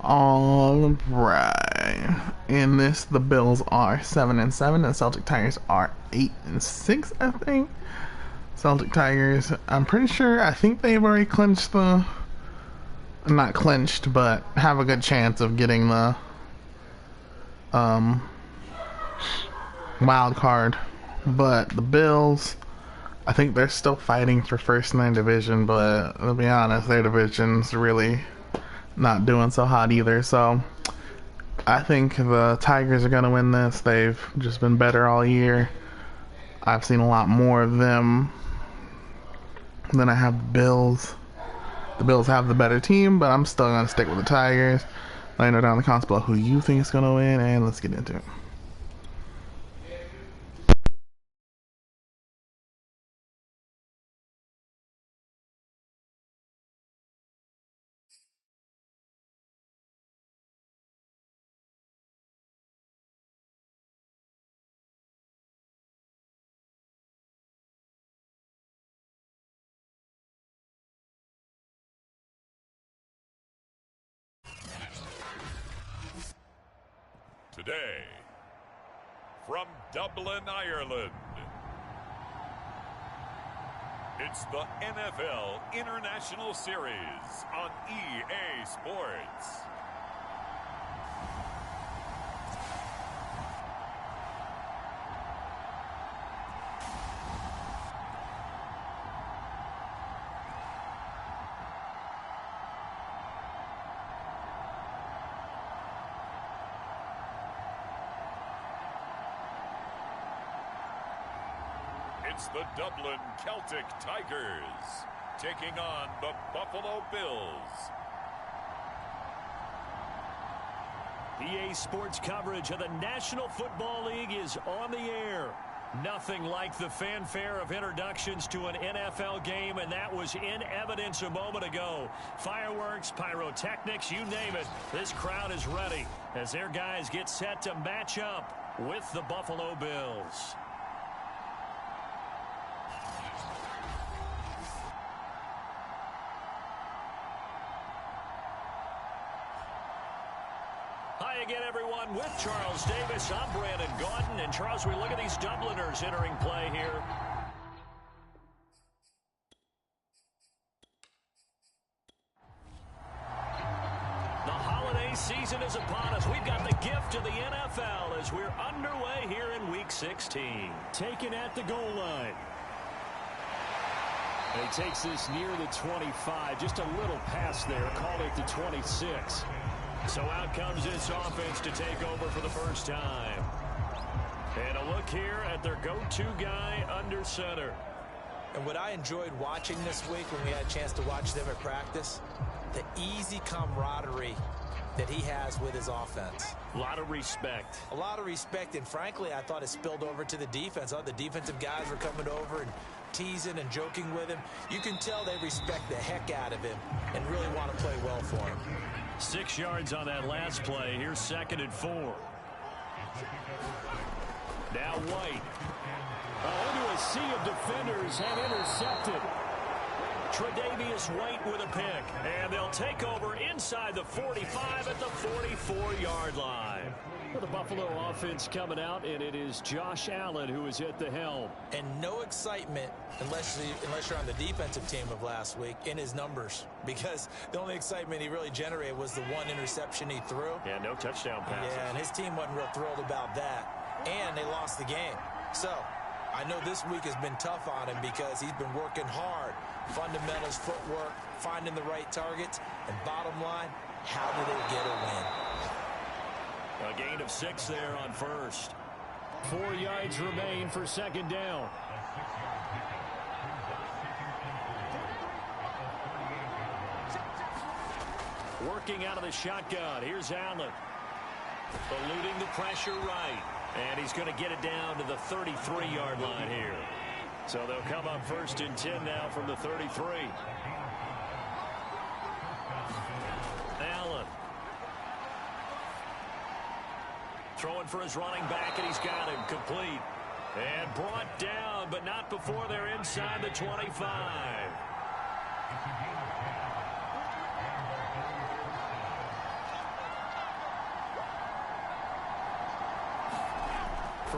All right. In this, the Bills are 7-7, and Celtic Tigers are 8-6. I think. Celtic Tigers. I'm pretty sure. I think they've already clinched the. Not clinched, but have a good chance of getting the wild card. But the Bills, I think they're still fighting for first in their division. But to be honest, their division's really not doing so hot either. So I think the Tigers are going to win this. They've just been better all year. I've seen a lot more of them than I have the Bills. The Bills have the better team, but I'm still going to stick with the Tigers. Let me know down in the comments below who you think is going to win, and let's get into it. Today, from Dublin, Ireland, it's the NFL International Series on EA Sports. It's the Dublin Celtic Tigers taking on the Buffalo Bills. EA Sports coverage of the National Football League is on the air. Nothing like the fanfare of introductions to an NFL game, and that was in evidence a moment ago. Fireworks, pyrotechnics, you name it. This crowd is ready as their guys get set to match up with the Buffalo Bills. Hi again, everyone. With Charles Davis, I'm Brandon Gaudin. And Charles, we look at these Dubliners entering play here. The holiday season is upon us. We've got the gift of the NFL as we're underway here in Week 16. Taken at the goal line. And he takes this near the 25. Just a little pass there. Called it the 26. So out comes this offense to take over for the first time. And a look here at their go-to guy under center. And what I enjoyed watching this week when we had a chance to watch them at practice, the easy camaraderie that he has with his offense. A lot of respect. A lot of respect, and frankly, I thought it spilled over to the defense. I thought the defensive guys were coming over and teasing and joking with him. You can tell they respect the heck out of him and really want to play well for him. 6 yards on that last play. Here's 2nd and 4. Now White. Into a sea of defenders and intercepted. Tre'Davious White with a pick. And they'll take over inside the 45 at the 44-yard line. Well, the Buffalo offense coming out, and it is Josh Allen who is at the helm. And no excitement, unless you're on the defensive team of last week, in his numbers. Because the only excitement he really generated was the one interception he threw. Yeah, no touchdown passes. Yeah, and his team wasn't real thrilled about that. And they lost the game. So, I know this week has been tough on him because he's been working hard. Fundamentals, footwork, finding the right targets. And bottom line, how do they get a win? A gain of 6 there on first. 4 yards remain for 2nd down. Working out of the shotgun. Here's Allen. Eluding the pressure right. And he's going to get it down to the 33-yard line here. So they'll come up 1st and 10 now from the 33. Allen. Throwing for his running back, and he's got him complete. And brought down, but not before they're inside the 25.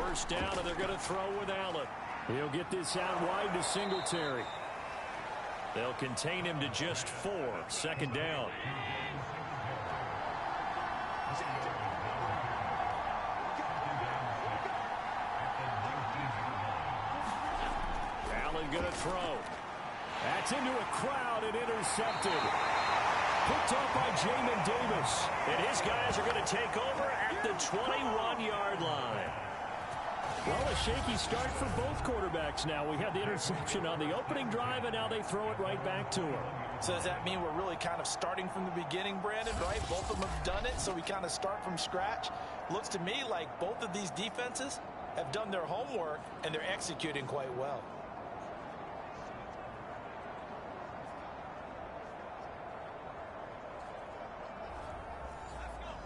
First down, and they're going to throw with Allen. He'll get this out wide to Singletary. They'll contain him to just 4. Second down. Allen going to throw. That's into a crowd and intercepted. Picked off by Jamin Davis. And his guys are going to take over at the 21-yard line. Well, a shaky start for both quarterbacks now. We had the interception on the opening drive, and now they throw it right back to him. So does that mean we're really kind of starting from the beginning, Brandon, right? Both of them have done it, so we kind of start from scratch. Looks to me like both of these defenses have done their homework, and they're executing quite well.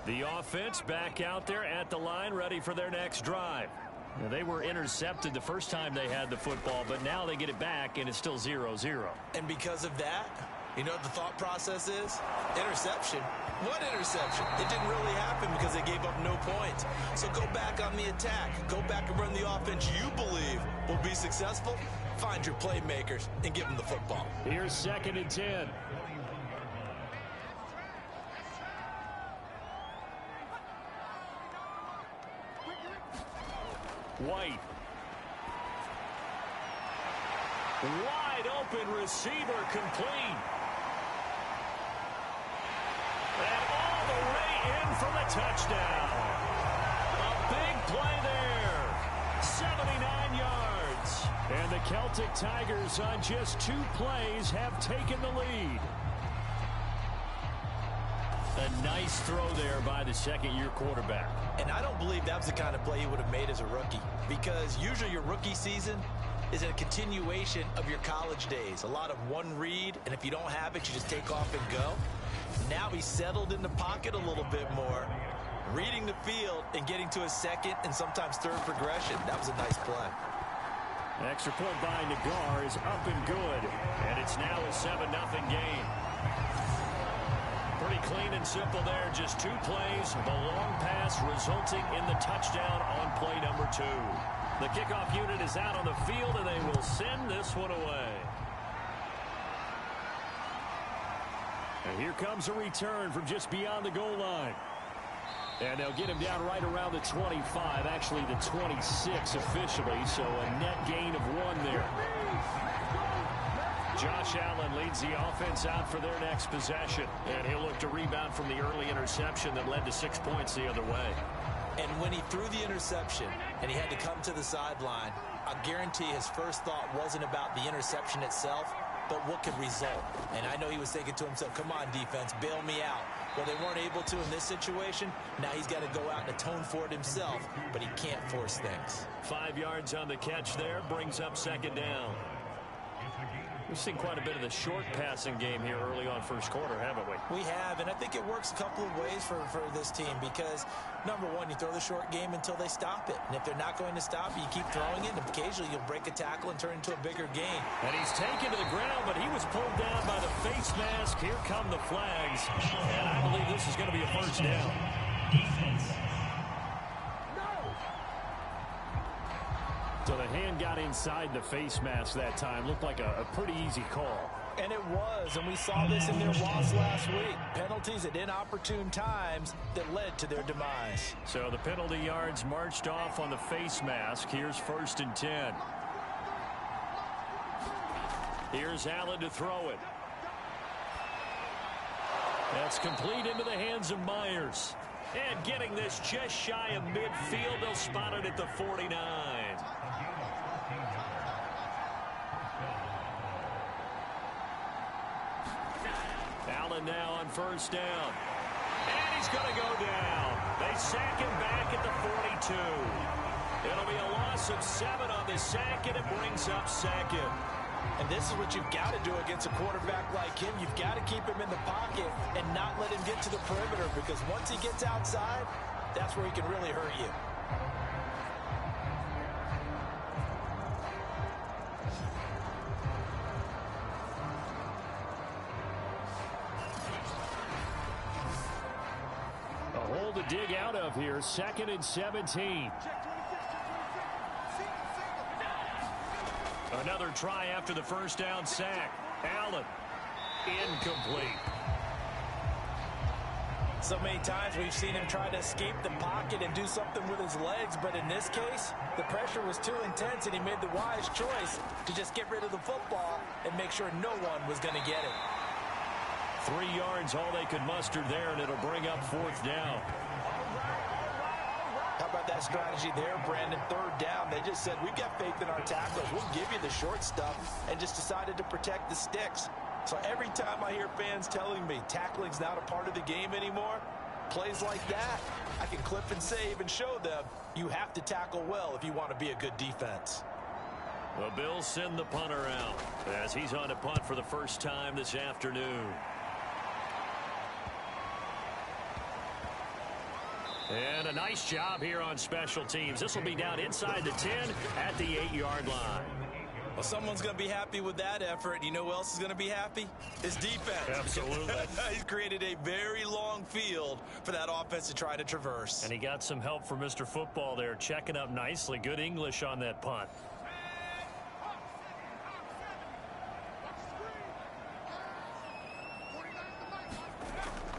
The offense back out there at the line, ready for their next drive. Now, they were intercepted the first time they had the football, but now they get it back, and it's still 0-0. And because of that, you know what the thought process is? Interception. What interception? It didn't really happen because they gave up no points. So go back on the attack. Go back and run the offense you believe will be successful. Find your playmakers and give them the football. Here's 2nd and 10. White. Wide open receiver complete. And all the way in for the touchdown. A big play there. 79 yards. And the Celtic Tigers on just 2 plays have taken the lead. A nice throw there by the second-year quarterback. And I don't believe that was the kind of play he would have made as a rookie, because usually your rookie season is a continuation of your college days. A lot of one read, and if you don't have it, you just take off and go. Now he's settled in the pocket a little bit more, reading the field and getting to a second and sometimes third progression. That was a nice play. An extra point by Nagar is up and good, and it's now a 7-0 game. Pretty clean and simple there. Just 2 plays. The long pass resulting in the touchdown on play number 2. The kickoff unit is out on the field, and they will send this one away. And here comes a return from just beyond the goal line. And they'll get him down right around the 25, actually the 26 officially, so a net gain of 1 there. Josh Allen leads the offense out for their next possession, and he'll look to rebound from the early interception that led to 6 points the other way. And when he threw the interception and he had to come to the sideline, I guarantee his first thought wasn't about the interception itself, but what could result. And I know he was thinking to himself, come on, defense, bail me out. Well, they weren't able to in this situation. Now he's got to go out and atone for it himself, but he can't force things. 5 yards on the catch there, brings up 2nd down. We've seen quite a bit of the short passing game here early on first quarter, haven't we? We have, and I think it works a couple of ways for this team because, number one, you throw the short game until they stop it. And if they're not going to stop it, you keep throwing it, and occasionally you'll break a tackle and turn into a bigger gain. And he's taken to the ground, but he was pulled down by the face mask. Here come the flags, and I believe this is going to be a first down. So the hand got inside the face mask that time. Looked like a pretty easy call. And it was, and we saw this in their loss last week. Penalties at inopportune times that led to their demise. So the penalty yards marched off on the face mask. Here's 1st and 10. Here's Allen to throw it. That's complete into the hands of Myers. And getting this just shy of midfield, they'll spot it at the 49. Allen now on 1st down. And he's going to go down. They sack him back at the 42. It'll be a loss of 7 on the sack, and it brings up 2nd. And this is what you've got to do against a quarterback like him. You've got to keep him in the pocket and not let him get to the perimeter, because once he gets outside, that's where he can really hurt you. A hole to dig out of here. 2nd and 17. Another try after the first down sack. Allen, incomplete. So many times we've seen him try to escape the pocket and do something with his legs, but in this case, the pressure was too intense and he made the wise choice to just get rid of the football and make sure no one was going to get it. 3 yards, all they could muster there, and it'll bring up 4th down. How about that strategy there, Brandon? 3rd down. They just said, we've got faith in our tackles. We'll give you the short stuff, and just decided to protect the sticks. So every time I hear fans telling me tackling's not a part of the game anymore, plays like that, I can clip and save and show them you have to tackle well if you want to be a good defense. The Bills send the punter out as he's on to punt for the first time this afternoon. And a nice job here on special teams. This will be down inside the 10 at the 8-yard line. Well, someone's going to be happy with that effort. You know who else is going to be happy? His defense. Absolutely. He's created a very long field for that offense to try to traverse. And he got some help from Mr. Football there, checking up nicely. Good English on that punt.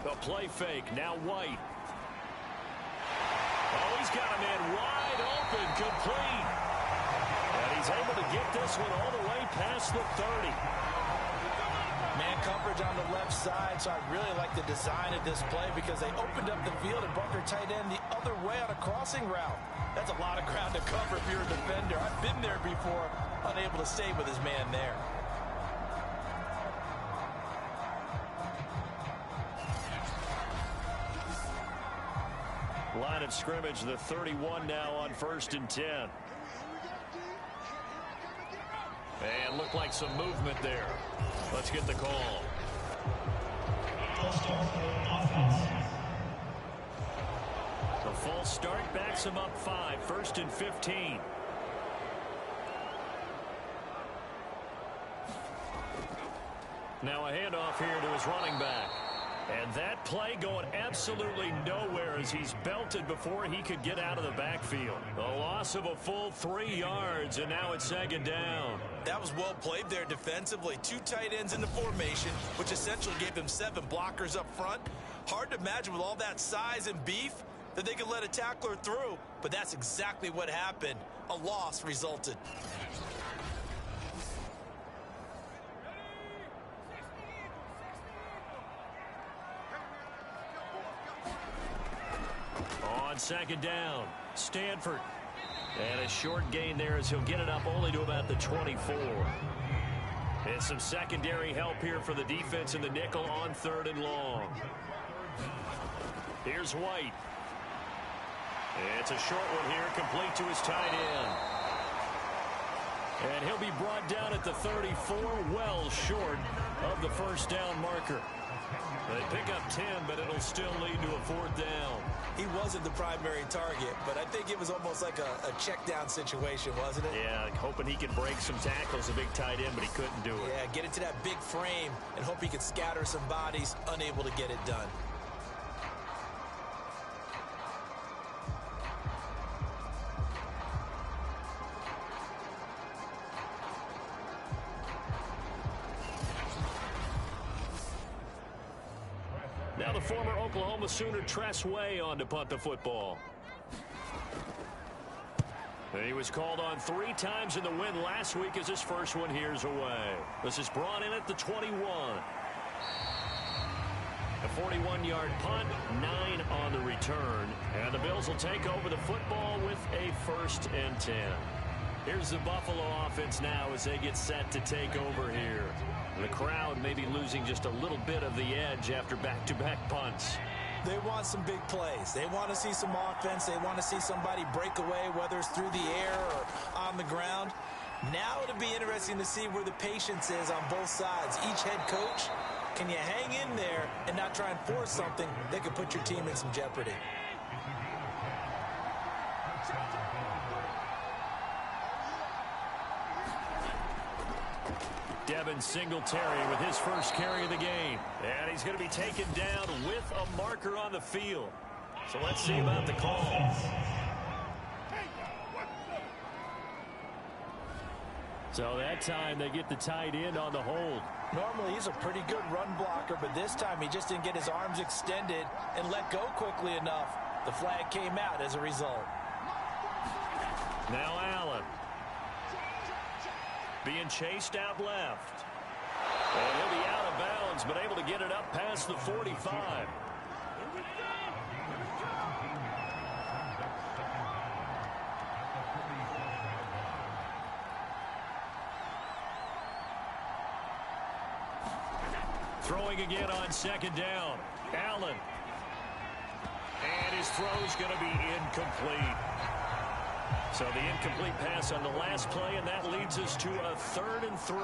The play fake, now White. Oh, he's got a man wide open, complete. And he's able to get this one all the way past the 30. Man coverage on the left side, so I really like the design of this play because they opened up the field and brought their tight end the other way on a crossing route. That's a lot of ground to cover if you're a defender. I've been there before, unable to stay with his man there. Line of scrimmage, the 31 now on 1st and 10. And looked like some movement there. Let's get the call. The false start backs him up 5, 1st and 15. Now a handoff here to his running back. And that play going absolutely nowhere as he's belted before he could get out of the backfield. A loss of a full 3 yards, and now it's 2nd down. That was well played there defensively. 2 tight ends in the formation, which essentially gave them 7 blockers up front. Hard to imagine with all that size and beef that they could let a tackler through, but that's exactly what happened. A loss resulted. On 2nd down, Stanford. And a short gain there as he'll get it up only to about the 24. And some secondary help here for the defense in the nickel on 3rd and long. Here's White. It's a short one here, complete to his tight end. And he'll be brought down at the 34, well short of the 1st down marker. They pick up 10, but it'll still lead to a 4th down. He wasn't the primary target, but I think it was almost like a check down situation, wasn't it? Yeah, hoping he could break some tackles, a big tight end, but he couldn't do it. Yeah, get into that big frame and hope he could scatter some bodies, unable to get it done. Now the former Oklahoma Sooner Tress Way on to punt the football. And he was called on 3 times in the win last week as his first one here's away. This is brought in at the 21. A 41-yard punt, 9 on the return. And the Bills will take over the football with a 1st and 10. Here's the Buffalo offense now as they get set to take over here. The crowd may be losing just a little bit of the edge after back-to-back punts. They want some big plays. They want to see some offense. They want to see somebody break away, whether it's through the air or on the ground. Now it'll be interesting to see where the patience is on both sides. Each head coach, can you hang in there and not try and force something that could put your team in some jeopardy? Devin Singletary with his first carry of the game. And he's going to be taken down with a marker on the field. So let's see about the call. So that time they get the tight end on the hold. Normally he's a pretty good run blocker, but this time he just didn't get his arms extended and let go quickly enough. The flag came out as a result. Now Allen. Being chased out left. And he'll be out of bounds, but able to get it up past the 45. Throwing again on second down. Allen. And his throw's going to be incomplete. So the incomplete pass on the last play, and that leads us to a 3rd and 3.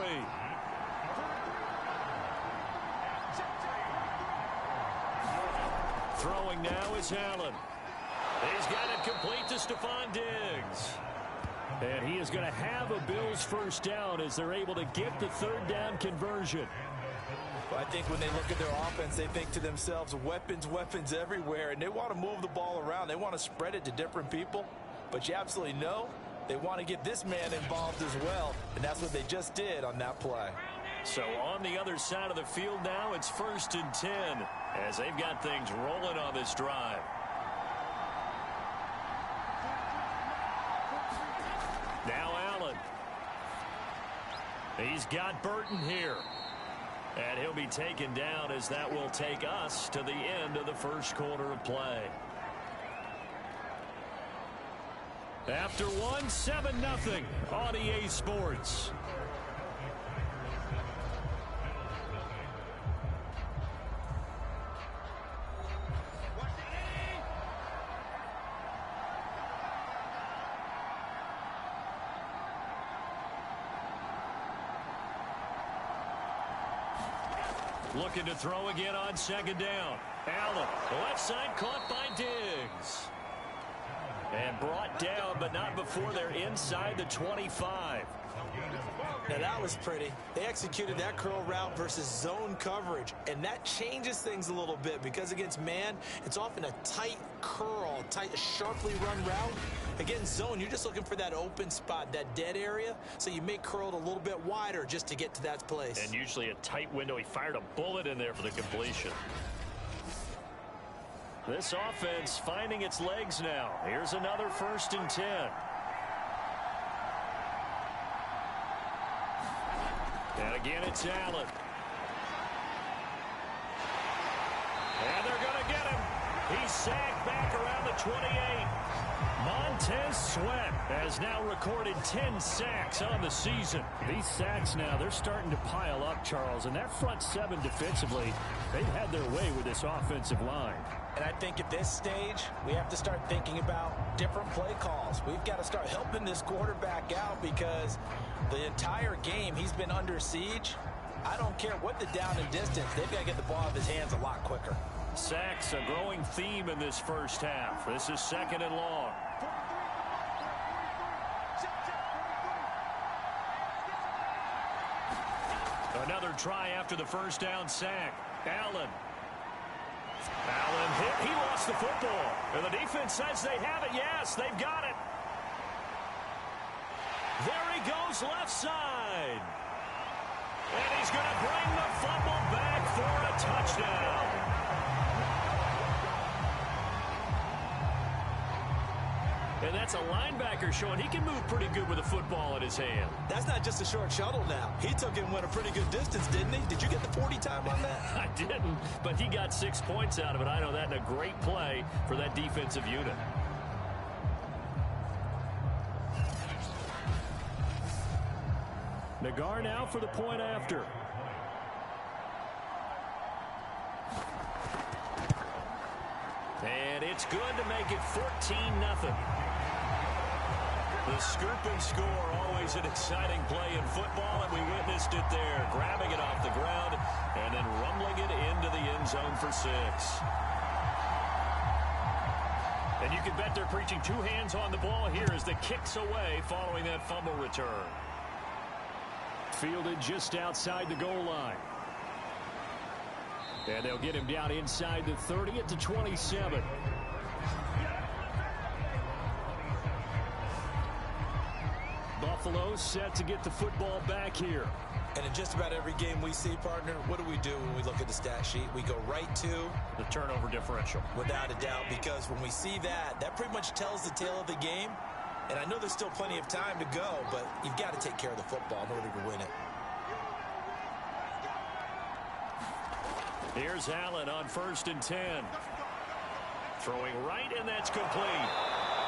Throwing now is Allen. He's got it complete to Stephon Diggs. And he is going to have a Bills first down as they're able to get the 3rd down conversion. I think when they look at their offense, they think to themselves, weapons, weapons everywhere, and they want to move the ball around. They want to spread it to different people, but you absolutely know they want to get this man involved as well, and that's what they just did on that play. So on the other side of the field now, it's 1st and 10 as they've got things rolling on this drive. Now Allen. He's got Burton here. And he'll be taken down as that will take us to the end of the first quarter of play. After one, 7-0 on EA Sports. Looking to throw again on second down. Allen, left side caught by Diggs. And brought down, but not before they're inside the 25. Now that was pretty. They executed that curl route versus zone coverage, and that changes things a little bit because against man, it's often a tight curl, tight, sharply run route. Against zone, you're just looking for that open spot, that dead area, so you may curl it a little bit wider just to get to that place. And usually a tight window. He fired a bullet in there for the completion. This offense finding its legs now. Here's another 1st and 10. And again, it's Allen. And they're going to get him. He's sacked back around the 28. Montez Sweat has now recorded 10 sacks on the season. These sacks now, they're starting to pile up, Charles. And that front 7 defensively, they've had their way with this offensive line. And I think at this stage, we have to start thinking about different play calls. We've got to start helping this quarterback out because the entire game he's been under siege. I don't care what the down and distance. They've got to get the ball out of his hands a lot quicker. Sacks, a growing theme in this first half. This is 2nd and long. Another try after the first down sack. Allen hit. He lost the football. And the defense says they have it. Yes, they've got it. There he goes left side. And he's going to bring the fumble back for a touchdown. And that's a linebacker showing he can move pretty good with a football in his hand. That's not just a short shuttle now. He took it and went a pretty good distance, didn't he? Did you get the 40 time on that? I didn't, but he got 6 points out of it. I know that in a great play for that defensive unit. Nagar now for the point after. And it's good to make it 14-0. The scoop and score, always an exciting play in football, and we witnessed it there, grabbing it off the ground and then rumbling it into the end zone for 6. And you can bet they're preaching 2 hands on the ball here as the kick's away following that fumble return. Fielded just outside the goal line. And they'll get him down inside the 30 at the 27. Buffalo set to get the football back here. And in just about every game we see, partner, what do we do when we look at the stat sheet? We go right to the turnover differential. Without a doubt, because when we see that, that pretty much tells the tale of the game. And I know there's still plenty of time to go, but you've got to take care of the football in order to win it. Here's Allen on 1st and 10. Throwing right, and that's complete.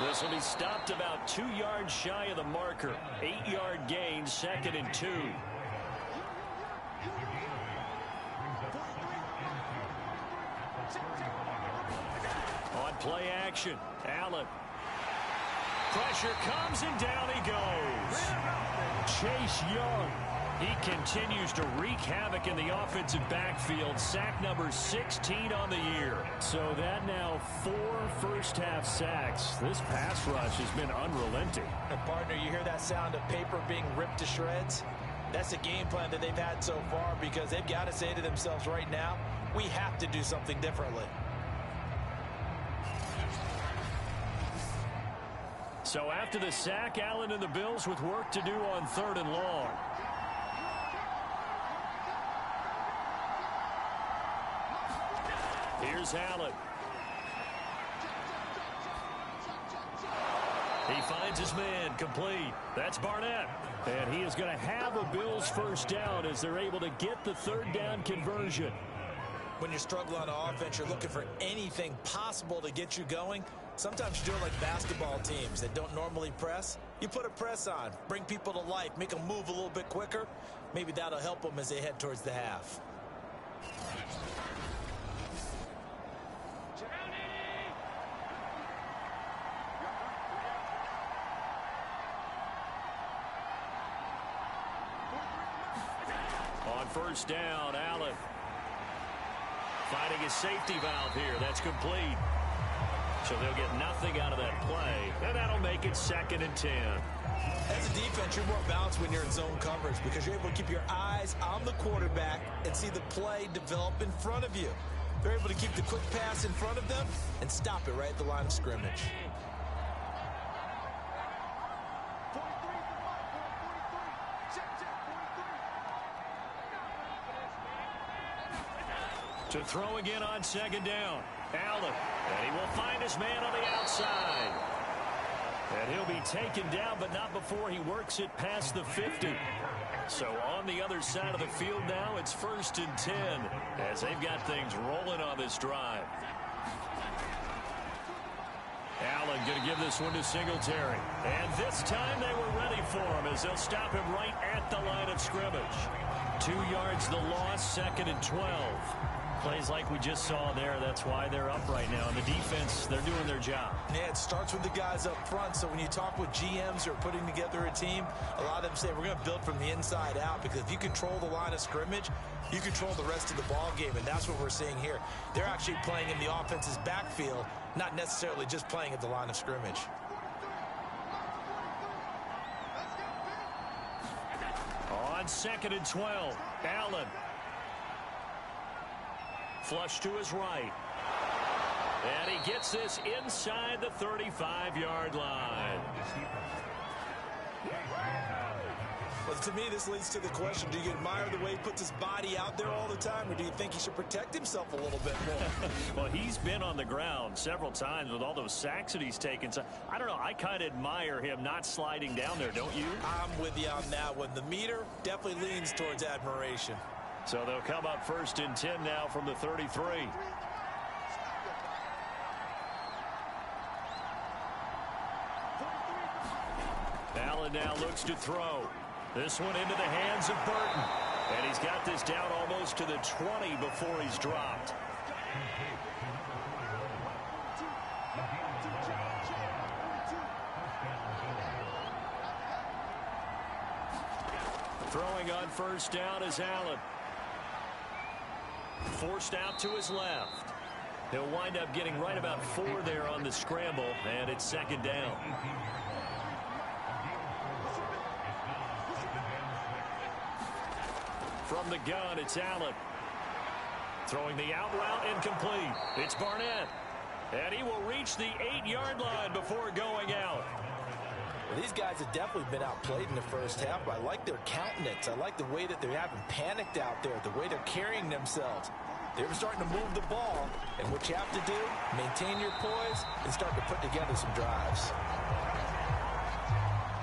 This will be stopped about 2 yards shy of the marker. 8-yard gain, 2nd and 2. On play action, Allen. Pressure comes, and down he goes. Chase Young. He continues to wreak havoc in the offensive backfield. Sack number 16 on the year. So that now 4 first-half sacks. This pass rush has been unrelenting. And partner, you hear that sound of paper being ripped to shreds? That's a game plan that they've had so far, because they've got to say to themselves right now, we have to do something differently. So after the sack, Allen and the Bills with work to do on 3rd and long. Here's Allen. He finds his man, complete. That's Barnett. And he is going to have a Bills first down as they're able to get the 3rd down conversion. When you're struggling on offense, you're looking for anything possible to get you going. Sometimes you do it like basketball teams that don't normally press. You put a press on, bring people to life, make them move a little bit quicker. Maybe that'll help them as they head towards the half. On 1st down, Allen finding his safety valve here. That's complete. So they'll get nothing out of that play, and that'll make it 2nd and 10. As a defense, you're more balanced when you're in zone coverage because you're able to keep your eyes on the quarterback and see the play develop in front of you. They're able to keep the quick pass in front of them and stop it right at the line of scrimmage. To throw again on 2nd down. Allen, and he will find his man on the outside. And he'll be taken down, but not before he works it past the 50. So on the other side of the field now, it's 1st and 10 as they've got things rolling on this drive. Allen going to give this one to Singletary. And this time they were ready for him as they'll stop him right at the line of scrimmage. 2 yards the loss, 2nd and 12. Plays like we just saw there. That's why they're up right now. And the defense, they're doing their job. Yeah, it starts with the guys up front. So when you talk with GMs who are putting together a team, a lot of them say we're going to build from the inside out, because if you control the line of scrimmage, you control the rest of the ball game. And that's what we're seeing here. They're actually playing in the offense's backfield, not necessarily just playing at the line of scrimmage. On 2nd and 12, Allen. Flush to his right. And he gets this inside the 35-yard line. Well, to me, this leads to the question, do you admire the way he puts his body out there all the time, or do you think he should protect himself a little bit more? Well, he's been on the ground several times with all those sacks that he's taken. So, I don't know, I kind of admire him not sliding down there, don't you? I'm with you on that one. The meter definitely leans towards admiration. So they'll come up 1st and 10 now from the 33. Allen now looks to throw. This one into the hands of Burton. And he's got this down almost to the 20 before he's dropped. Throwing on 1st down is Allen. Forced out to his left. He'll wind up getting right about 4 there on the scramble, and it's 2nd down. From the gun, it's Allen. Throwing the out route, incomplete. It's Barnett. And he will reach the 8-yard line before going out. Well, these guys have definitely been outplayed in the first half, but I like their countenance. I like the way that they haven't panicked out there, the way they're carrying themselves. They're starting to move the ball, and what you have to do, maintain your poise and start to put together some drives.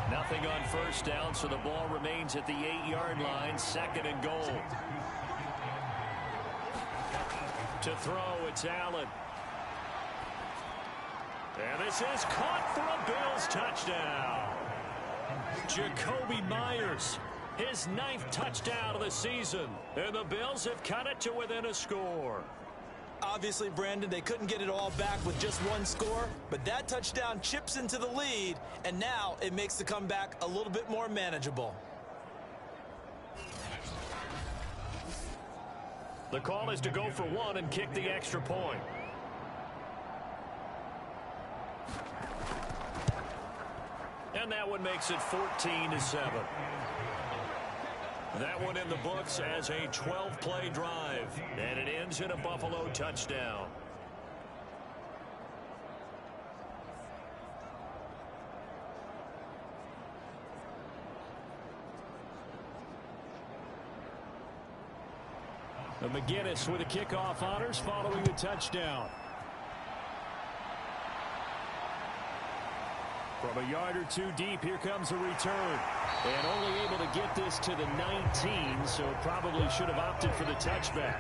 Nothing on first down, so the ball remains at the 8-yard line, 2nd and goal. To throw, it's Allen. And this is caught for a Bills touchdown. Jacoby Myers, his 9th touchdown of the season. And the Bills have cut it to within a score. Obviously, Brandon, they couldn't get it all back with just one score, but that touchdown chips into the lead, and now it makes the comeback a little bit more manageable. The call is to go for 1 and kick the extra point. And that one makes it 14-7. That one in the books as a 12-play drive, and it ends in a Buffalo touchdown. And McGinnis with a kickoff honors following the touchdown. From a yard or two deep, here comes a return. And only able to get this to the 19, so probably should have opted for the touchback.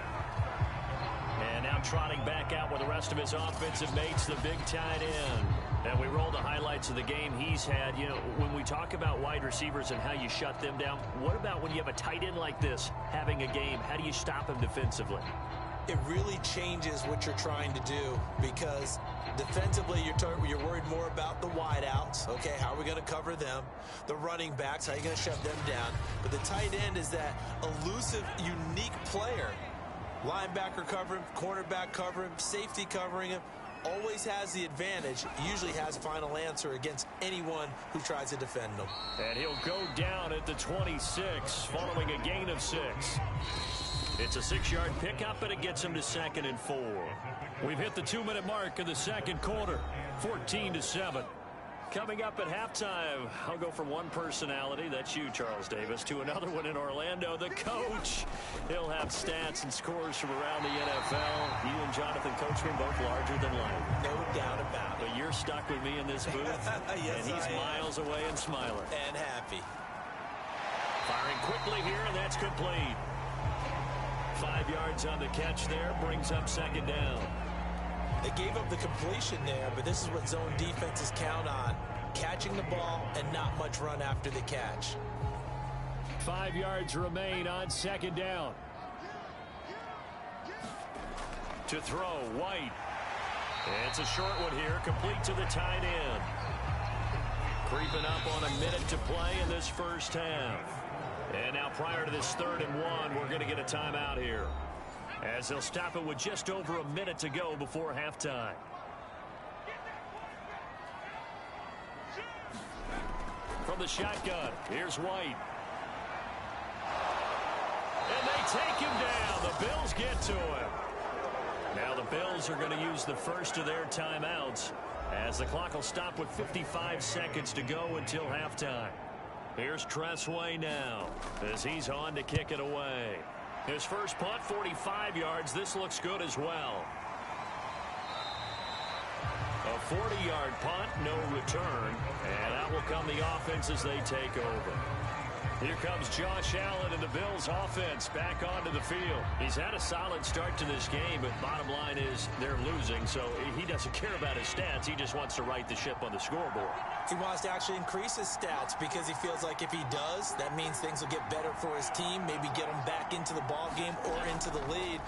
And now trotting back out with the rest of his offensive mates, the big tight end. And we roll the highlights of the game he's had. You know, when we talk about wide receivers and how you shut them down, what about when you have a tight end like this having a game? How do you stop him defensively? It really changes what you're trying to do, because defensively you're worried more about the wideouts. Okay, how are we going to cover them? The running backs, how are you going to shut them down? But the tight end is that elusive, unique player. Linebacker cover him, cornerback cover him, safety covering him. Always has the advantage, usually has final answer against anyone who tries to defend him. And he'll go down at the 26 following a gain of 6. It's a 6-yard pickup, and it gets him to 2nd and 4. We've hit the 2-minute mark of the second quarter, 14-7. Coming up at halftime, I'll go from one personality, that's you, Charles Davis, to another one in Orlando, the coach. He'll have stats and scores from around the NFL. You and Jonathan Coachman both larger than life. No doubt about it. But you're stuck with me in this booth, yes, and he's miles away and smiling. And happy. Firing quickly here, and that's complete. 5 yards on the catch there, brings up 2nd down. They gave up the completion there, but this is what zone defenses count on. Catching the ball and not much run after the catch. 5 yards remain on 2nd down. To throw, White. It's a short one here, complete to the tight end. Creeping up on a minute to play in this first half. And now prior to this 3rd and 1, we're going to get a timeout here, as they'll stop it with just over a minute to go before halftime. From the shotgun, here's White. And they take him down. The Bills get to him. Now the Bills are going to use the first of their timeouts, as the clock will stop with 55 seconds to go until halftime. Here's Tressway now, as he's on to kick it away. His first punt, 45 yards. This looks good as well. A 40-yard punt, no return. And out will come the offense as they take over. Here comes Josh Allen and the Bills offense back onto the field. He's had a solid start to this game, but bottom line is they're losing, so he doesn't care about his stats. He just wants to right the ship on the scoreboard. He wants to actually increase his stats because he feels like if he does, that means things will get better for his team, maybe get him back into the ball game or into the lead.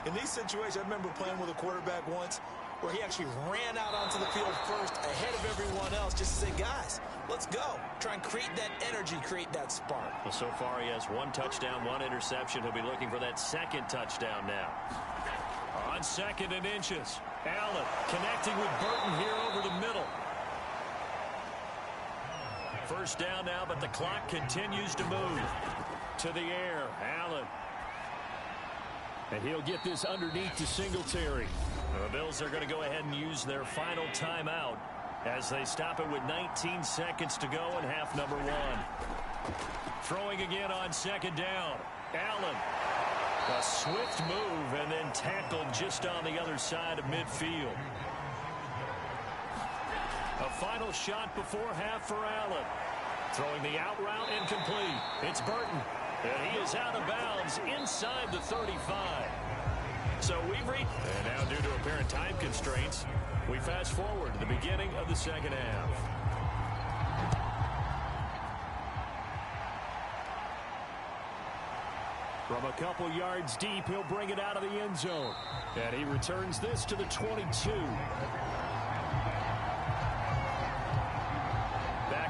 In these situations, I remember playing with a quarterback once where he actually ran out onto the field first ahead of everyone else just to say, guys, let's go. Try and create that energy, create that spark. Well, so far he has 1 touchdown, 1 interception. He'll be looking for that 2nd touchdown now. On 2nd and inches, Allen connecting with Burton here over the middle. First down now, but the clock continues to move. To the air, Allen. And he'll get this underneath to Singletary. The Bills are going to go ahead and use their final timeout as they stop it with 19 seconds to go in half number one. Throwing again on second down. Allen. A swift move and then tackled just on the other side of midfield. A final shot before half for Allen. Throwing the out route incomplete. It's Burton. And he is out of bounds inside the 35. So we've reached, and now due to apparent time constraints, we fast forward to the beginning of the second half. From a couple yards deep, he'll bring it out of the end zone. And he returns this to the 22.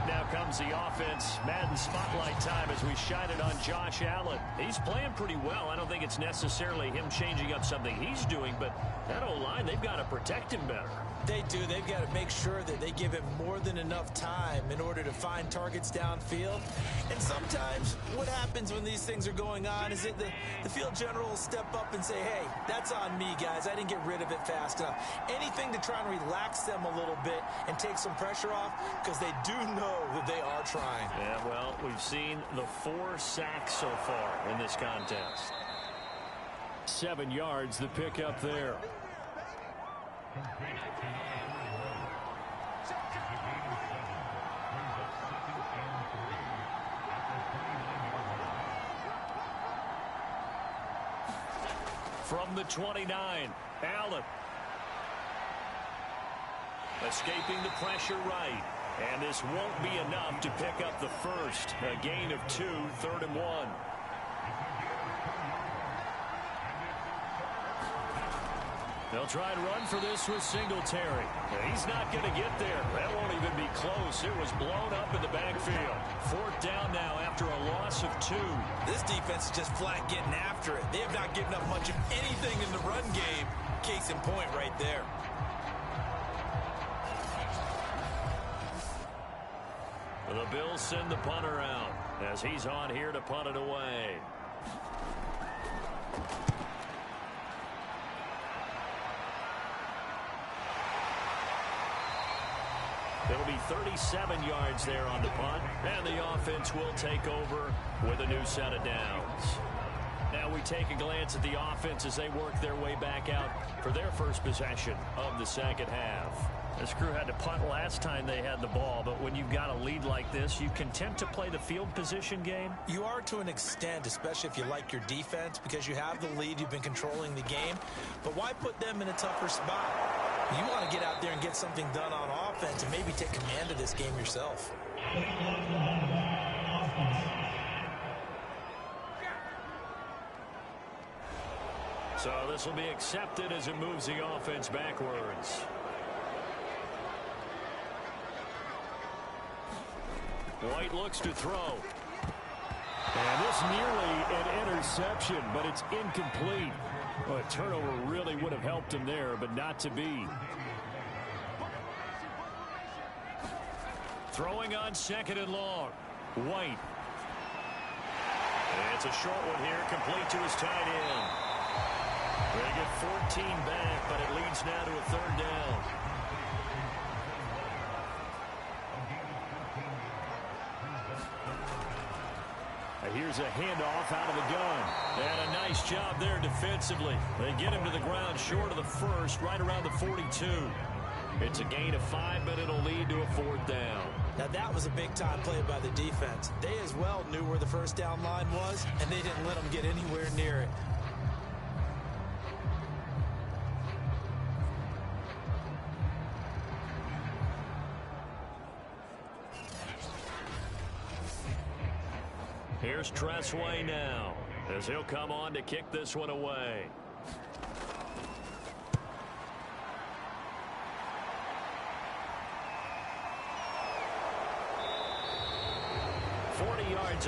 Now comes the offense. Madden spotlight time as we shine it on Josh Allen. He's playing pretty well. I don't think it's necessarily him changing up something he's doing, but that O-line, they've got to protect him better. They do. They've got to make sure that they give him more than enough time in order to find targets downfield. And sometimes what happens when these things are going on is that the field general will step up and say, hey, that's on me, guys. I didn't get rid of it fast enough. Anything to try and relax them a little bit and take some pressure off, because they do know that they are trying. Yeah, well, we've seen the 4 sacks so far in this contest. 7 yards, the pickup there. From the 29, Allen. Escaping the pressure right. And this won't be enough to pick up the first. A gain of 2, 3rd and 1. They'll try and run for this with Singletary. He's not going to get there. That won't even be close. It was blown up in the backfield. 4th down now after a loss of 2. This defense is just flat getting after it. They have not given up much of anything in the run game. Case in point right there. The Bills send the punter out as he's on here to punt it away. It'll be 37 yards there on the punt, and the offense will take over with a new set of downs. Now we take a glance at the offense as they work their way back out for their first possession of the second half. This crew had to punt last time they had the ball, but when you've got a lead like this, you content to play the field position game? You are to an extent, especially if you like your defense, because you have the lead, you've been controlling the game. But why put them in a tougher spot? You want to get out there and get something done on offense and maybe take command of this game yourself. So this will be accepted as it moves the offense backwards. White looks to throw. And this nearly an interception, but it's incomplete. Well, a turnover really would have helped him there, but not to be. Throwing on 2nd and long. White. And it's a short one here, complete to his tight end. They get 14 back, but it leads now to a 3rd down. Here's a handoff out of the gun. And a nice job there defensively. They get him to the ground short of the first, right around the 42. It's a gain of 5, but it'll lead to a 4th down. Now that was a big-time play by the defense. They as well knew where the first down line was, and they didn't let them get anywhere near it. Here's Tressway now, as he'll come on to kick this one away.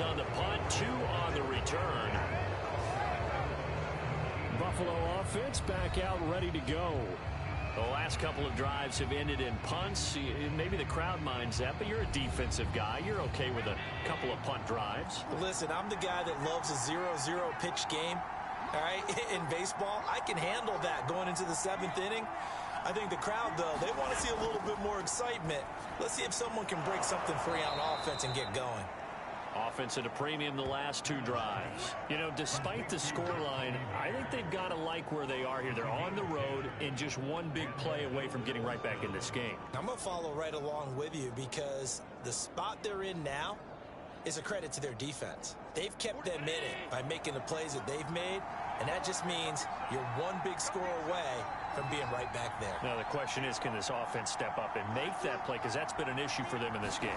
On the punt, 2 on the return. Buffalo offense back out ready to go. The last couple of drives have ended in punts. Maybe the crowd minds that, but you're a defensive guy. You're okay with a couple of punt drives. Listen, I'm the guy that loves a 0-0 pitch game. All right, in baseball, I can handle that going into the 7th inning. I think the crowd, though, they want to see a little bit more excitement. Let's see if someone can break something free on offense and get going. Offense at a premium the last two drives. You know, despite the scoreline, I think they've got to like where they are here. They're on the road and just one big play away from getting right back in this game. I'm going to follow right along with you because the spot they're in now is a credit to their defense. They've kept them in it by making the plays that they've made, and that just means you're one big score away from being right back there. Now, the question is, can this offense step up and make that play? Because that's been an issue for them in this game.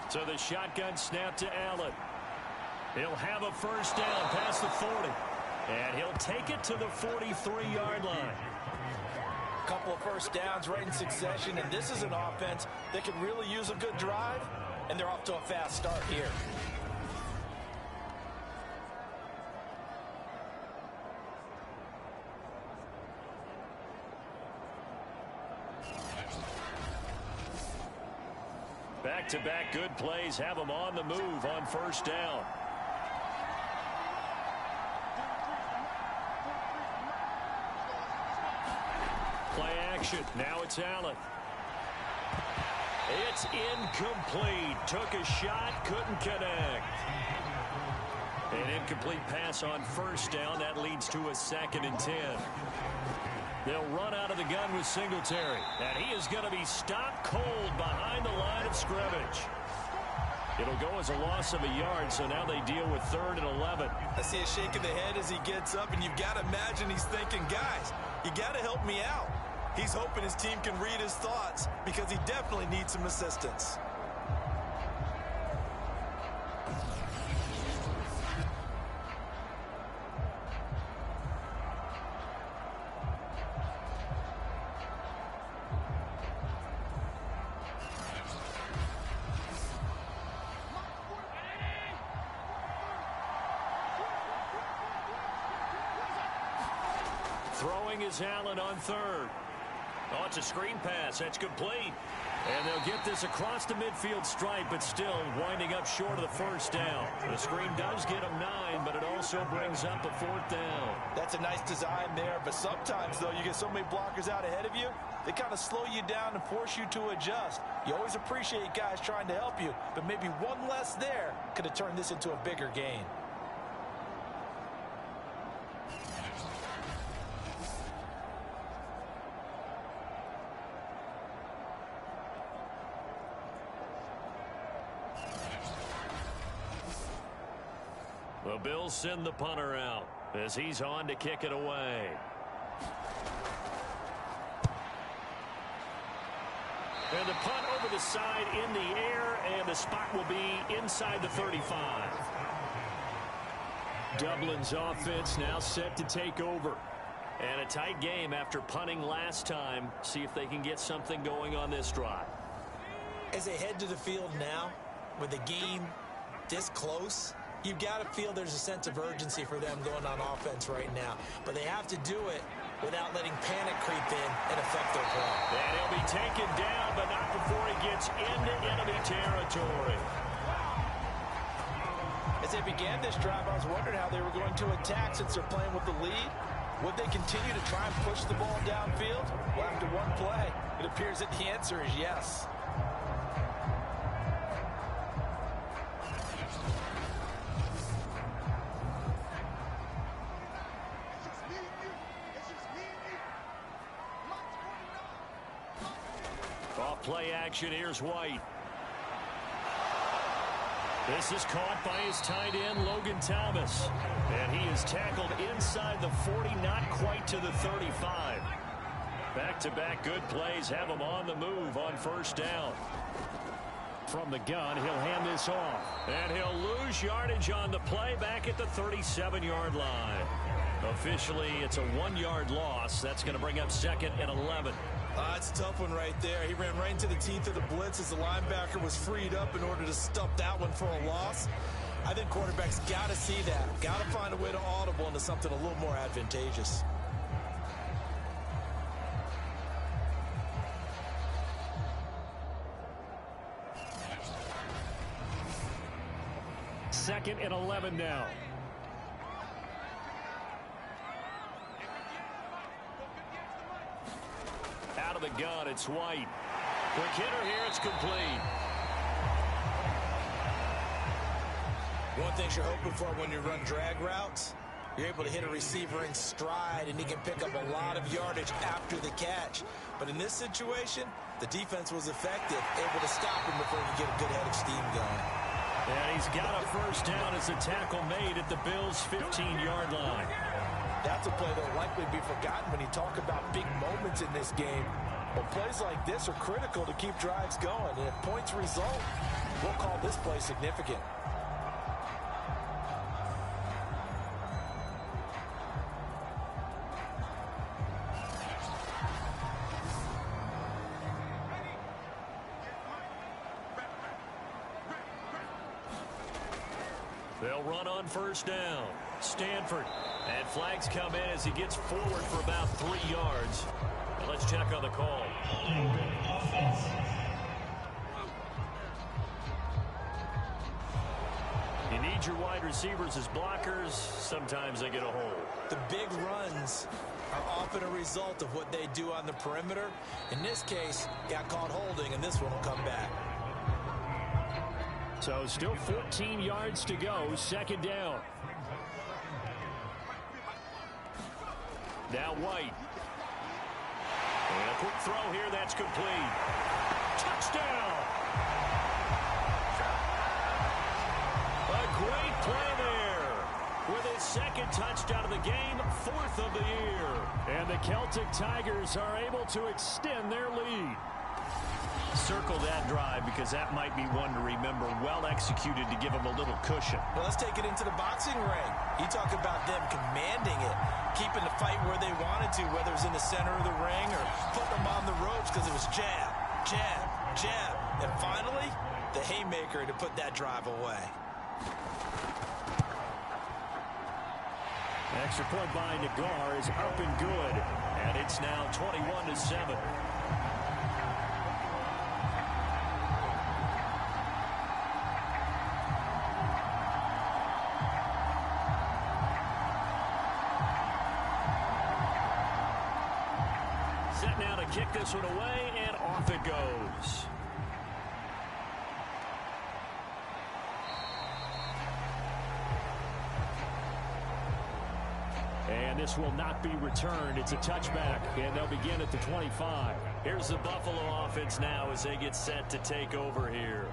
So the shotgun snap to Allen. He'll have a first down past the 40. And he'll take it to the 43-yard line. A couple of first downs right in succession, and this is an offense that could really use a good drive, and they're off to a fast start here. Back-to-back good plays have them on the move on first down. Play action. Now it's Allen. It's incomplete. Took a shot, couldn't connect. An incomplete pass on first down. That leads to a 2nd and 10. They'll run out of the gun with Singletary. And he is going to be stopped cold behind the line of scrimmage. It'll go as a loss of a yard, so now they deal with 3rd and 11. I see a shake of the head as he gets up, and you've got to imagine he's thinking, guys, you got to help me out. He's hoping his team can read his thoughts because he definitely needs some assistance. Throwing is Allen on 3rd. Oh, it's a screen pass. That's complete. And they'll get this across the midfield stripe, but still winding up short of the first down. The screen does get them 9, but it also brings up a 4th down. That's a nice design there, but sometimes, though, you get so many blockers out ahead of you, they kind of slow you down and force you to adjust. You always appreciate guys trying to help you, but maybe one less there could have turned this into a bigger gain. The Bills send the punter out as he's on to kick it away. And the punt over the side in the air, and the spot will be inside the 35. Dublin's offense now set to take over. And a tight game after punting last time. See if they can get something going on this drive. As they head to the field now, with the game this close, you've got to feel there's a sense of urgency for them going on offense right now. But they have to do it without letting panic creep in and affect their play. And he'll be taken down, but not before he gets into enemy territory. As they began this drive, I was wondering how they were going to attack since they're playing with the lead. Would they continue to try and push the ball downfield? Well, after one play, it appears that the answer is yes. Off play action, here's White. This is caught by his tight end, Logan Thomas. And he is tackled inside the 40, not quite to the 35. Back-to-back good plays have him on the move on first down. From the gun, he'll hand this off. And he'll lose yardage on the play back at the 37-yard line. Officially, it's a 1-yard loss. That's going to bring up 2nd and 11. It's a tough one right there. He ran right into the teeth of the blitz as the linebacker was freed up in order to stop that one for a loss. I think quarterbacks got to see that. Got to find a way to audible into something a little more advantageous. Second and 11 now. gun. It's White. Quick hitter here. It's complete. One thing you're hoping for when you run drag routes, you're able to hit a receiver in stride, and he can pick up a lot of yardage after the catch. But in this situation, the defense was effective, able to stop him before he could get a good head of steam going. And he's got a first down as the tackle made at the Bills' 15-yard line. That's a play that will likely be forgotten when you talk about big moments in this game. Well, plays like this are critical to keep drives going. And if points result, we'll call this play significant. They'll run on first down. Stanford. And flags come in as he gets forward for about 3 yards. And let's check on the call. You need your wide receivers as blockers. Sometimes they get a hole. The big runs are often a result of what they do on the perimeter. In this case, got caught holding, and this one will come back. So still 14 yards to go. Second down. Now White. And a quick throw here. That's complete. Touchdown. A great play there. With his second touchdown of the game, 4th of the year. And the Celtic Tigers are able to extend their lead. Circle that drive because that might be one to remember. Well executed to give them a little cushion. Well, let's take it into the boxing ring. You talk about them commanding it, keeping the fight where they wanted to, whether it was in the center of the ring or putting them on the ropes because it was jab, jab, jab. And finally, the haymaker to put that drive away. Extra point by Nagar is up and good. And it's now 21-7. Set now to kick this one away, and off it goes. And this will not be returned. It's a touchback, and they'll begin at the 25. Here's the Buffalo offense now as they get set to take over here.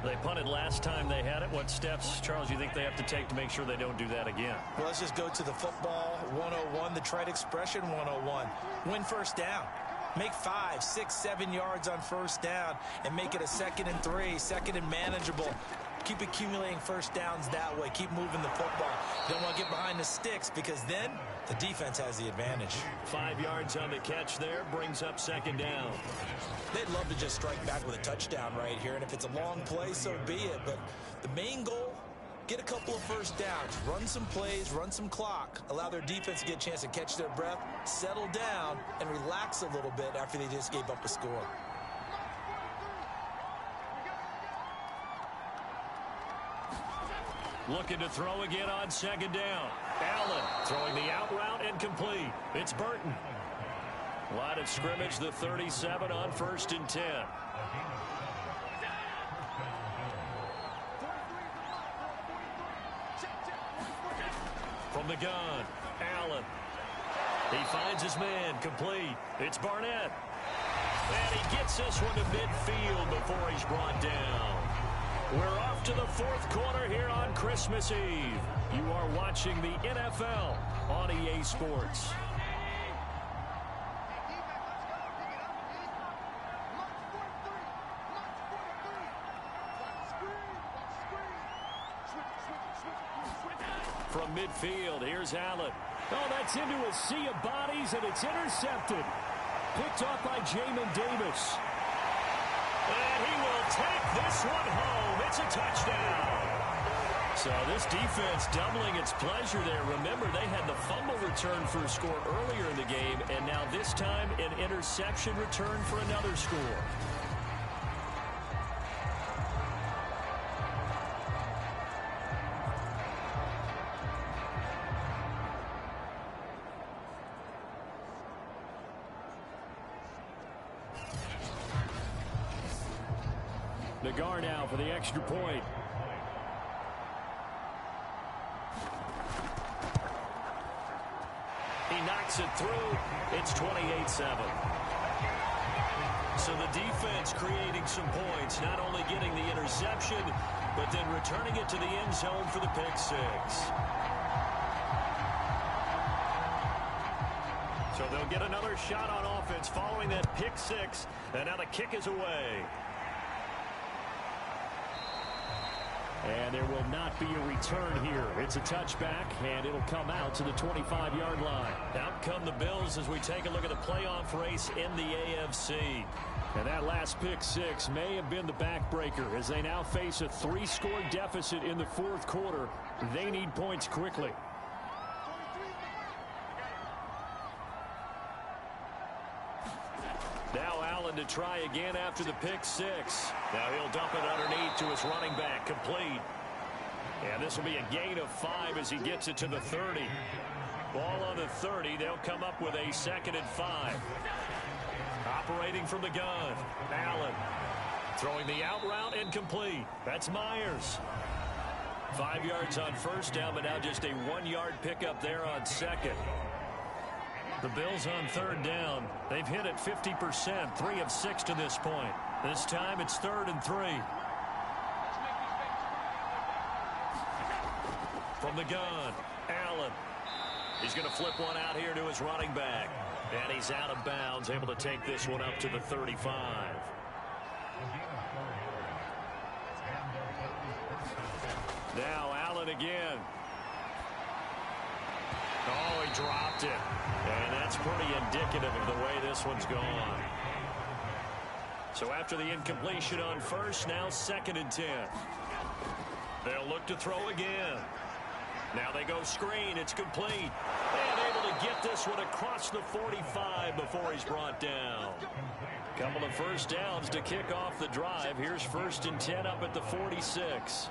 They punted last time they had it. What steps, Charles, you think they have to take to make sure they don't do that again? Well, let's just go to the football 101, the trite expression 101. Win first down. Make 5, 6, 7 yards on first down and make it a 2nd and 3, 2nd and manageable. Keep accumulating first downs that way. Keep moving the football. You don't want to get behind the sticks because then the defense has the advantage. 5 yards on the catch there brings up 2nd down. They'd love to just strike back with a touchdown right here, and if it's a long play, so be it. But the main goal, get a couple of first downs, run some plays, run some clock, allow their defense to get a chance to catch their breath, settle down, and relax a little bit after they just gave up a score. Looking to throw again on 2nd down. Allen throwing the out route and complete. It's Burton. Line of scrimmage, the 37 on 1st and 10. From the gun, Allen. He finds his man, complete. It's Barnett. And he gets this one to midfield before he's brought down. We're off to the 4th quarter here on Christmas Eve. You are watching the NFL on EA Sports. From midfield, here's Allen. Oh, that's into a sea of bodies, and it's intercepted. Picked off by Jamin Davis. And he will take this one home. It's a touchdown. So this defense doubling its pleasure there. Remember, they had the fumble return for a score earlier in the game, and now this time an interception return for another score. Nagar now for the extra point. He knocks it through. It's 28-7. So the defense creating some points, not only getting the interception, but then returning it to the end zone for the pick six. So they'll get another shot on offense following that pick six, and now the kick is away. And there will not be a return here. It's a touchback, and it'll come out to the 25-yard line. Out come the Bills as we take a look at the playoff race in the AFC. And that last pick six may have been the backbreaker as they now face a 3-score deficit in the fourth quarter. They need points quickly. Now Allen to try again after the pick six. Now he'll dump it underneath to his running back, complete. And this will be a gain of 5 as he gets it to the 30. Ball on the 30. They'll come up with a 2nd and 5. Operating from the gun, Allen. Throwing the out route, incomplete. That's Myers. 5 yards on first down, but now just a 1-yard pickup there on second. The Bills on 3rd down. They've hit it 50%, 3 of 6 to this point. This time it's 3rd and 3. From the gun, Allen. He's going to flip one out here to his running back. And he's out of bounds, able to take this one up to the 35. Now Allen again. Oh, he dropped it. And that's pretty indicative of the way this one's gone. So after the incompletion on first, now 2nd and 10. They'll look to throw again. Now they go screen. It's complete. And able to get this one across the 45 before he's brought down. Couple of first downs to kick off the drive. Here's 1st and 10 up at the 46.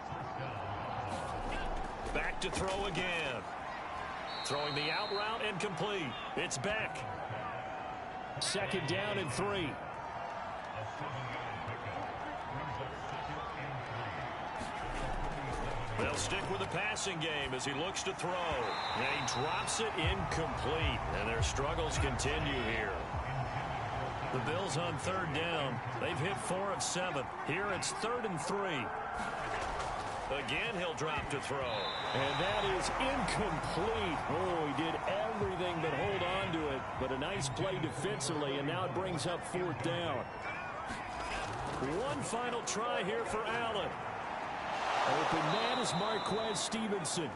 Back to throw again. Throwing the out route and complete. It's Beck. 2nd down and 3. They'll stick with the passing game as he looks to throw. And he drops it incomplete. And their struggles continue here. The Bills on 3rd down. They've hit 4 of 7. Here it's 3rd and 3. Again, he'll drop to throw. And that is incomplete. Oh, he did everything but hold on to it. But a nice play defensively, and now it brings up 4th down. One final try here for Allen. Open man is Marquez Stevenson.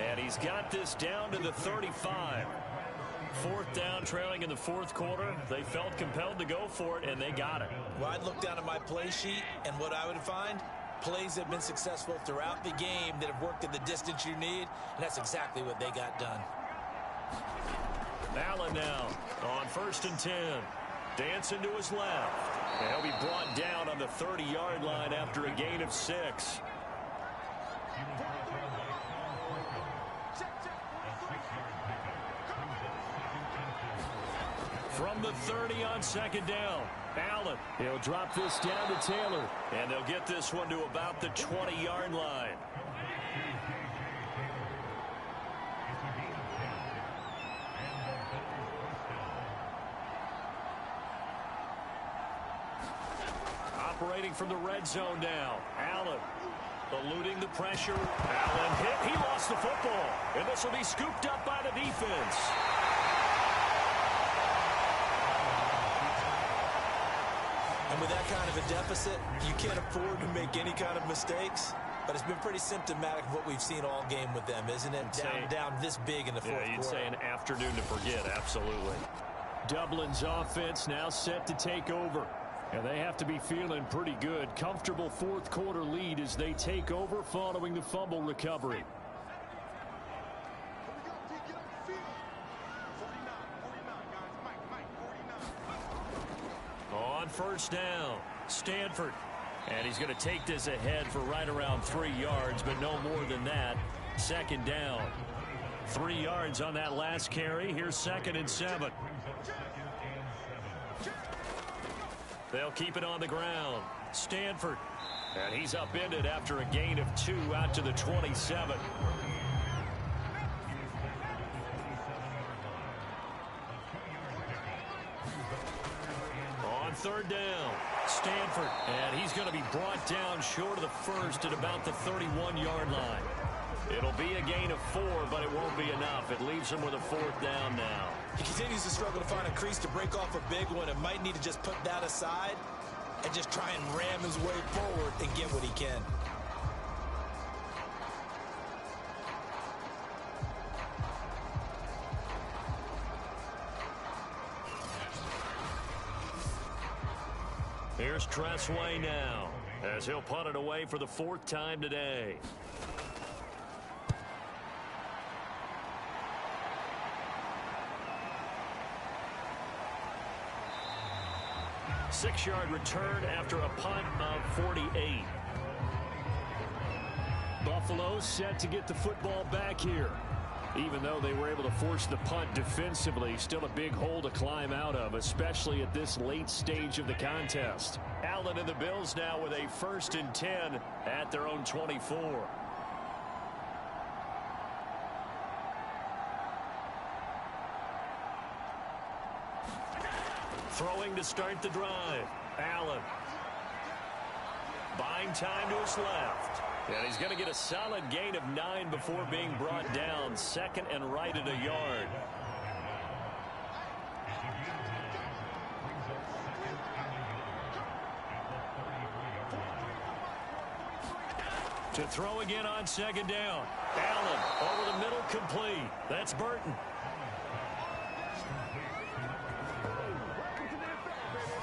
And he's got this down to the 35. 4th down, trailing in the 4th quarter. They felt compelled to go for it, and they got it. Well, I'd look down at my play sheet, and what I would find, plays that have been successful throughout the game that have worked at the distance you need, and that's exactly what they got done. Allen now on 1st and 10. Dancing to his left. And he'll be brought down on the 30-yard line after a gain of 6. From the 30 on 2nd down, Allen. He'll drop this down to Taylor. And they'll get this one to about the 20-yard line. Operating from the red zone now, Allen. Eluding the pressure. Allen hit. He lost the football. And this will be scooped up by the defense. And with that kind of a deficit, you can't afford to make any kind of mistakes. But it's been pretty symptomatic of what we've seen all game with them, isn't it? Down this big in the fourth quarter. You'd say an afternoon to forget, absolutely. Dublin's offense now set to take over. And they have to be feeling pretty good. Comfortable 4th quarter lead as they take over following the fumble recovery. On 1st down, Stanford. And he's going to take this ahead for right around 3 yards, but no more than that. 2nd down. 3 yards on that last carry. Here's 2nd and 7. They'll keep it on the ground. Stanford. And he's upended after a gain of 2 out to the 27. On third down, Stanford. And he's going to be brought down short of the first at about the 31-yard line. It'll be a gain of 4, but it won't be enough. It leaves him with a 4th down now. He continues to struggle to find a crease to break off a big one and might need to just put that aside and just try and ram his way forward and get what he can. Here's Tressway now as he'll punt it away for the 4th time today. Six-yard return after a punt of 48. Buffalo set to get the football back here. Even though they were able to force the punt defensively, still a big hole to climb out of, especially at this late stage of the contest. Allen and the Bills now with a 1st and 10 at their own 24. Throwing to start the drive. Allen. Buying time to his left. And he's going to get a solid gain of 9 before being brought down. 2nd and right at a yard. To throw again on 2nd down. Allen over the middle, complete. That's Burton.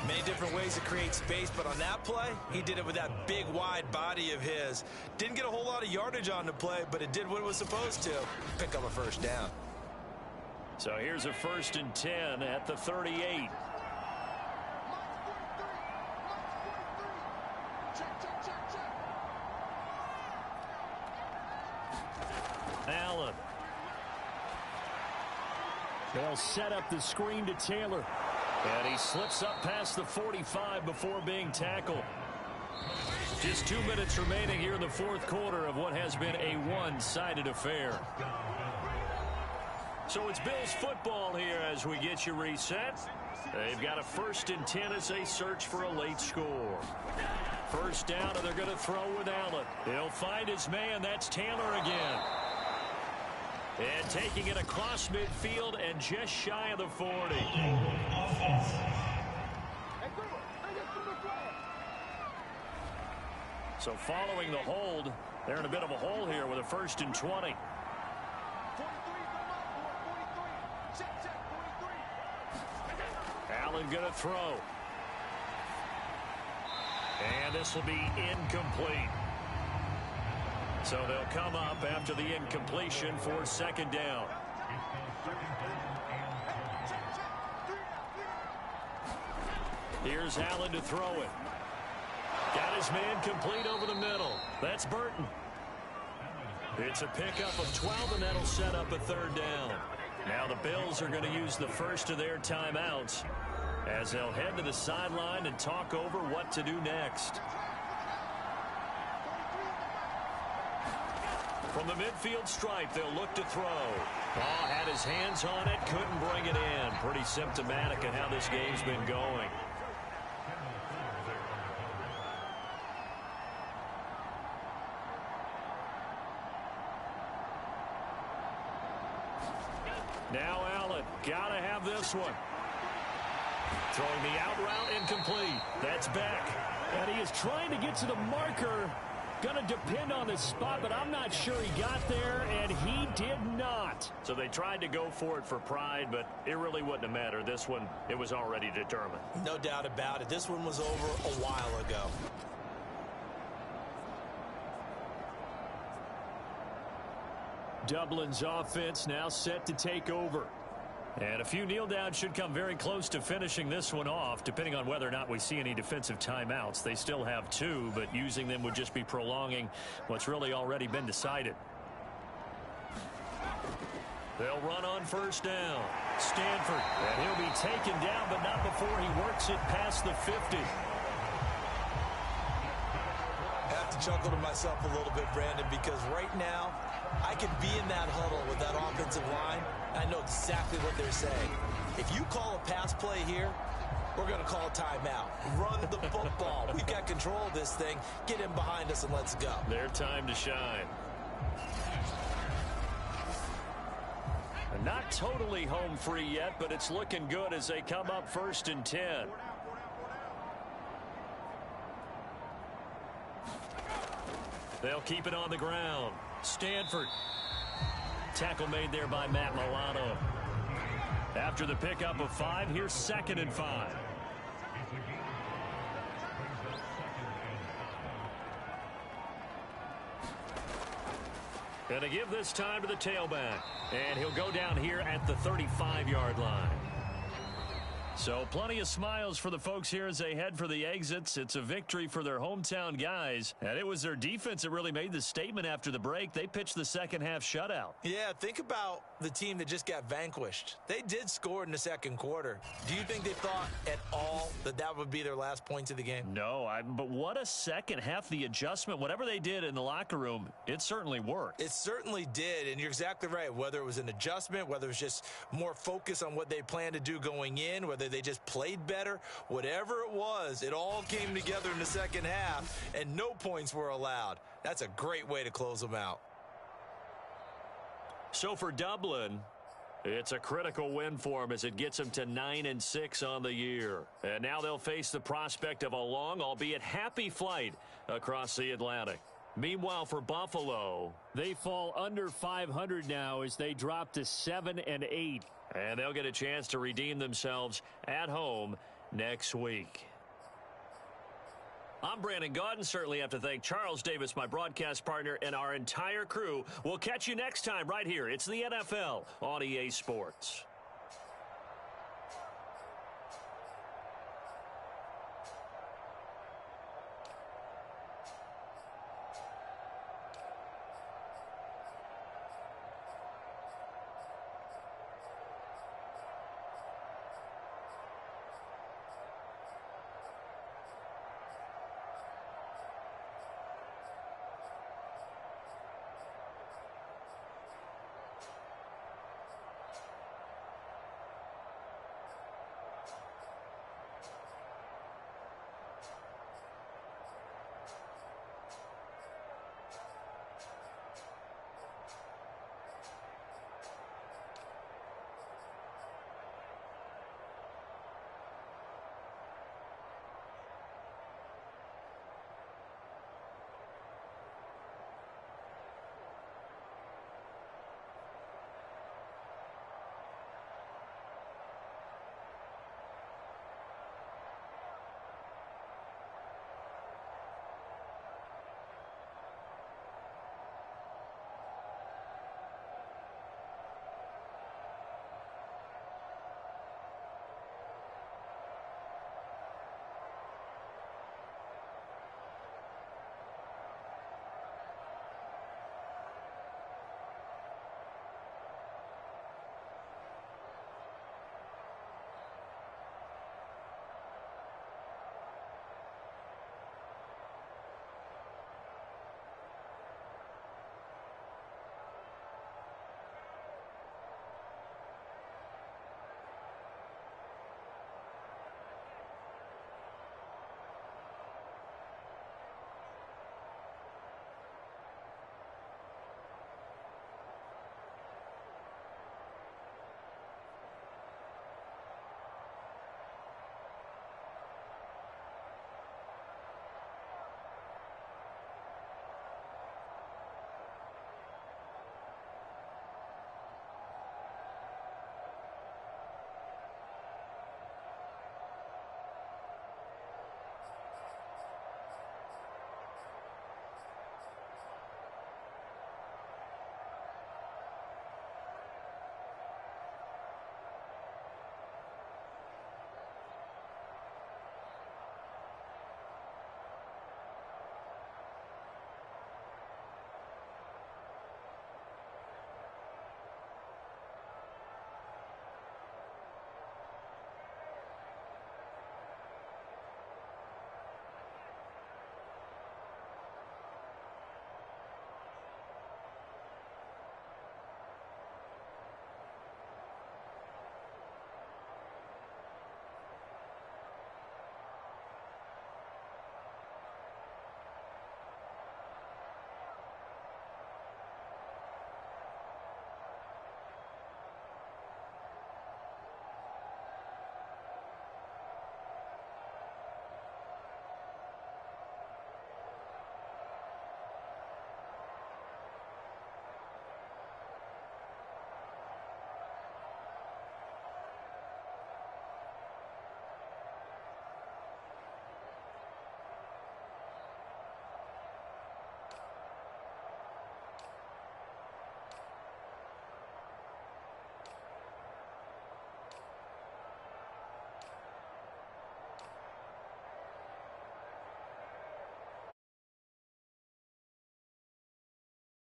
Many different ways to create space, but on that play, he did it with that big, wide body of his. Didn't get a whole lot of yardage on the play, but it did what it was supposed to. Pick up a 1st down. So here's a 1st and 10 at the 38. Allen. They'll set up the screen to Taylor. And he slips up past the 45 before being tackled. Just 2 minutes remaining here in the 4th quarter of what has been a one-sided affair. So it's Bills football here as we get you reset. They've got a 1st and 10 as they search for a late score. 1st down, and they're going to throw with Allen. He'll find his man. That's Taylor again. And taking it across midfield and just shy of the 40. So following the hold, they're in a bit of a hole here with a 1st and 20. Allen going to throw. And this will be incomplete. So they'll come up after the incompletion for 2nd down. Here's Allen to throw it. Got his man complete over the middle. That's Burton. It's a pickup of 12, and that'll set up a 3rd down. Now the Bills are going to use the first of their timeouts as they'll head to the sideline and talk over what to do next. From the midfield stripe, they'll look to throw. Ball had his hands on it, couldn't bring it in. Pretty symptomatic of how this game's been going. Now Allen, gotta have this one. Throwing the out route, incomplete. That's Beck. And he is trying to get to the marker. Going to depend on the spot, but I'm not sure he got there, and he did not. So they tried to go for it for pride, but it really wouldn't have mattered. This one, it was already determined. No doubt about it. This one was over a while ago. Dublin's offense now set to take over. And a few kneel downs should come very close to finishing this one off, depending on whether or not we see any defensive timeouts. They still have 2, but using them would just be prolonging what's really already been decided. They'll run on 1st down. Stanford, and he'll be taken down, but not before he works it past the 50. to chuckle to myself a little bit, Brandon, because right now I can be in that huddle with that offensive line. I know exactly what they're saying. If you call a pass play here, we're going to call a timeout. Run the football. We've got control of this thing. Get in behind us and let's go. Their time to shine. Not totally home free yet, but it's looking good as they come up 1st and 10. They'll keep it on the ground. Stanford. Tackle made there by Matt Milano. After the pickup of 5, here's 2nd and 5. Going to give this time to the tailback. And he'll go down here at the 35-yard line. So plenty of smiles for the folks here as they head for the exits. It's a victory for their hometown guys. And it was their defense that really made the statement after the break. They pitched the second-half shutout. Yeah, think about the team that just got vanquished. They did score in the second quarter. Do you think they thought at all that that would be their last points of the game? No, but what a second half. The adjustment, whatever they did in the locker room, it certainly worked. It certainly did, and you're exactly right. Whether it was an adjustment, whether it was just more focus on what they planned to do going in, whether they just played better, whatever it was, it all came together in the second half, and no points were allowed. That's a great way to close them out. So for Dublin, it's a critical win for them as it gets them to 9-6 on the year. And now they'll face the prospect of a long, albeit happy flight across the Atlantic. Meanwhile, for Buffalo, they fall under 500 now as they drop to 7-8. And they'll get a chance to redeem themselves at home next week. I'm Brandon Gaudin. Certainly have to thank Charles Davis, my broadcast partner, and our entire crew. We'll catch you next time right here. It's the NFL on EA Sports.